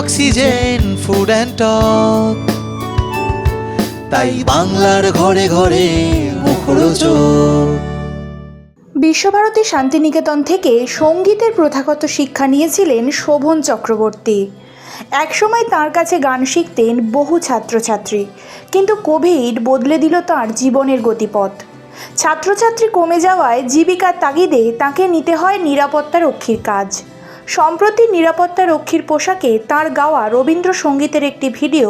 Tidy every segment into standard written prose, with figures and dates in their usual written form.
Oxygen, food and talk. তাই বাংলার ঘরে ঘরে মুখরোচক। বিশ্বভারতী শান্তিনিকেতন থেকে সঙ্গীতের প্রথাগত শিক্ষা নিয়েছিলেন শোভন চক্রবর্তী। একসময় তার কাছে গান শিখতেন বহু ছাত্রছাত্রী, কিন্তু কোভিড বদলে দিল তার জীবনের গতিপথ। ছাত্রছাত্রী কমে যাওয়ায় জীবিকার তাগিদে তাকে নিতে হয় নিরাপত্তারক্ষীর কাজ। সম্প্রতি নিরাপত্তারক্ষীর পোশাকে তার গাওয়া রবীন্দ্রসঙ্গীতের একটি ভিডিও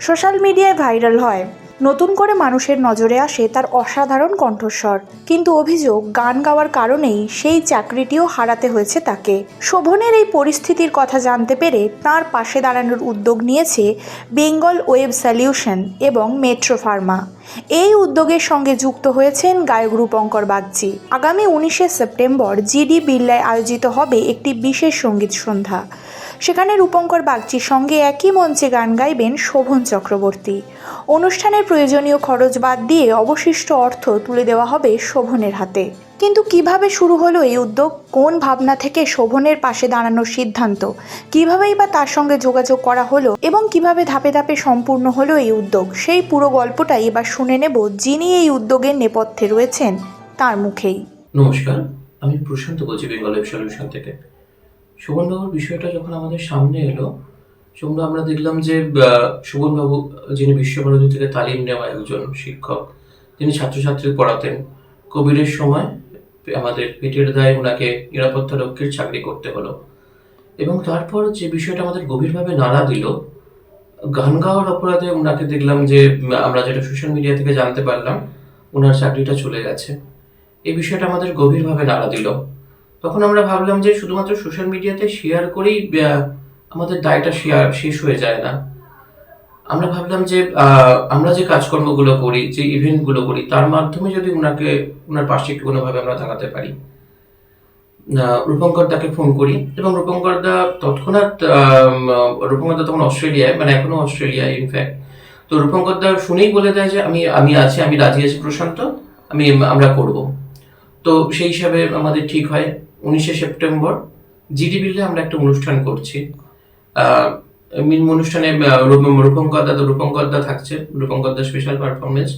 সোশ্যাল মিডিয়ায় ভাইরাল হয়। নতুন করে মানুষের নজরে আসে তার অসাধারণ কণ্ঠস্বর, কিন্তু অভিযোগ গান গাওয়ার কারণেই সেই চাকরিটিও হারাতে হয়েছে তাকে। শোভনের এই পরিস্থিতির কথা জানতে পেরে তার পাশে দাঁড়ানোর উদ্যোগ নিয়েছে বেঙ্গল ওয়েব সলিউশন এবং মেট্রো ফার্মা। এই উদ্যোগের সঙ্গে যুক্ত হয়েছেন গায়ক রূপঙ্কর বাগচি। আগামী 19শে সেপ্টেম্বর জিডি বিড়লায় আয়োজিত হবে একটি বিশেষ সঙ্গীত সন্ধ্যা। সেখানে রূপঙ্কর বাগচির সঙ্গে একই মঞ্চে গান গাইবেন শোভন চক্রবর্তী। অনুষ্ঠানের প্রয়োজনীয় খরচ বাদ দিয়ে অবশিষ্ট অর্থ তুলে দেওয়া হবে শোভনের হাতে। কিন্তু কিভাবে শুরু হলো এই উদ্যোগ, কোন ভাবনা থেকে শোভনের পাশে দাঁড়ানোর সিদ্ধান্ত, কিভাবেই বা তার সঙ্গে যোগাযোগ করা হলো এবং কিভাবে ধাপে ধাপে সম্পূর্ণ হলো এই উদ্যোগ, সেই পুরো গল্পটাই এবার শুনে নেব যিনি এই উদ্যোগের নেপথ্যে রয়েছেন তার মুখেই। নমস্কার, আমি প্রশান্ত বলছি বেঙ্গল ওয়েব সলিউশন থেকে। শোভনবাবুর বিষয়টা যখন আমাদের সামনে এলো, আমরা দেখলাম যে শোভনবাবু, যিনি বিশ্বভারতী থেকে তালিম নেওয়া একজন শিক্ষক, তিনি ছাত্রছাত্রী পড়াতেন। কোভিডের সময় আমাদের পেটের দায়ে ওনাকে নিরাপত্তা রক্ষীর চাকরি করতে হলো, এবং তারপর যে বিষয়টা আমাদের গভীরভাবে নাড়া দিল, গান গাওয়ার অপরাধে ওনাকে দেখলাম যে আমরা যেটা সোশ্যাল মিডিয়া থেকে জানতে পারলাম, ওনার চাকরিটা চলে গেছে। এই বিষয়টা আমাদের গভীরভাবে নাড়া দিল। তখন আমরা ভাবলাম যে শুধুমাত্র সোশ্যাল মিডিয়াতে শেয়ার করেই আমাদের দায়টা শেষ হয়ে যায় না। আমরা ভাবলাম যে আমরা যে কাজকর্মগুলো করি, যে ইভেন্টগুলো করি, তার মাধ্যমে যদি ওনার পাশে কোনোভাবে আমরা দাঁড়াতে পারি। রূপঙ্কর দাকে ফোন করি, এবং রূপঙ্কর দা তৎক্ষণাৎ, রূপঙ্কর দা তখন অস্ট্রেলিয়ায়, মানে এখনো অস্ট্রেলিয়ায় ইনফ্যাক্ট। তো রূপঙ্কর দা শুনেই বলে দেয় যে আমি আছি, আমি রাজি আছি প্রশান্ত, আমরা করব। তো সেই হিসাবে আমাদের ঠিক হয় 19শে সেপ্টেম্বর জিডি বিল্লে আমরা একটা অনুষ্ঠান করছি। অনুষ্ঠানে রূপঙ্কর দা থাকছে, রূপঙ্কর দা স্পেশাল পারফরমেন্স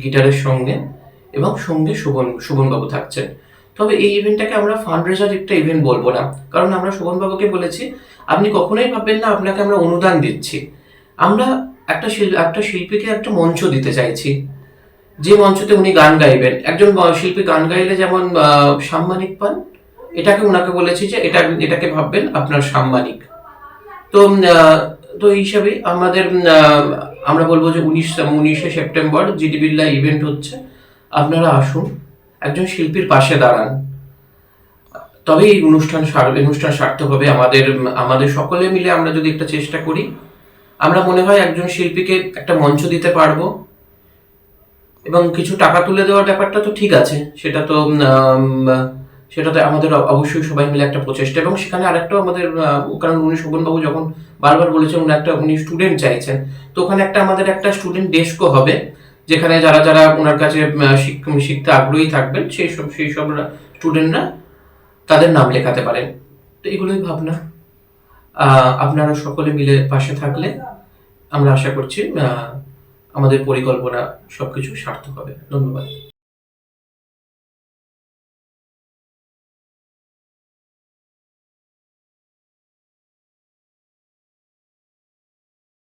গিটারের সঙ্গে, এবং সঙ্গে শোভনবাবু থাকছেন। তবে এই ইভেন্টটাকে আমরা ফান্ডরেজার একটা ইভেন্ট বলবো না, কারণ আমরা শোভনবাবুকে বলেছি আপনি কখনোই ভাববেন না আপনাকে আমরা অনুদান দিচ্ছি। আমরা একটা শিল্পীকে একটা মঞ্চ দিতে চাইছি, যে মঞ্চতে উনি গান গাইবেন। একজন শিল্পী গান গাইলে যেমন সাম্মানিক পান, এটাকে ওনাকে বলেছি যে এটাকে ভাববেন আপনার সাম্মানিক। তো এই হিসাবে আমরা বলবো যে 19শে সেপ্টেম্বর জিডি বিড়লা ইভেন্ট হচ্ছে, আপনারা আসুন, একজন শিল্পীর পাশে দাঁড়ান, তবে এই অনুষ্ঠান সার্থক হবে। আমাদের সকলে মিলে আমরা যদি একটা চেষ্টা করি, আমরা মনে হয় একজন শিল্পীকে একটা মঞ্চ দিতে পারবো, এবং কিছু টাকা তুলে দেওয়ার ব্যাপারটা তো ঠিক আছে, সেটাতে আমাদের অবশ্যই সবাই মিলে একটা প্রচেষ্টা। এবং সেখানে আরেকটাও আমাদের, কারণ উনি শোভনবাবু যখন বারবার বলেছেন উনি স্টুডেন্ট চাইছেন, তো ওখানে আমাদের একটা স্টুডেন্ট ডেস্কও হবে, যেখানে যারা ওনার কাছে শিখতে আগ্রহী থাকবেন সেই সব স্টুডেন্টরা তাদের নাম লেখাতে পারেন। তো এগুলোই ভাবনা। আপনারা সকলে মিলে পাশে থাকলে আমরা আশা করছি আমাদের পরিকল্পনা সবকিছু সার্থক হবে। ধন্যবাদ।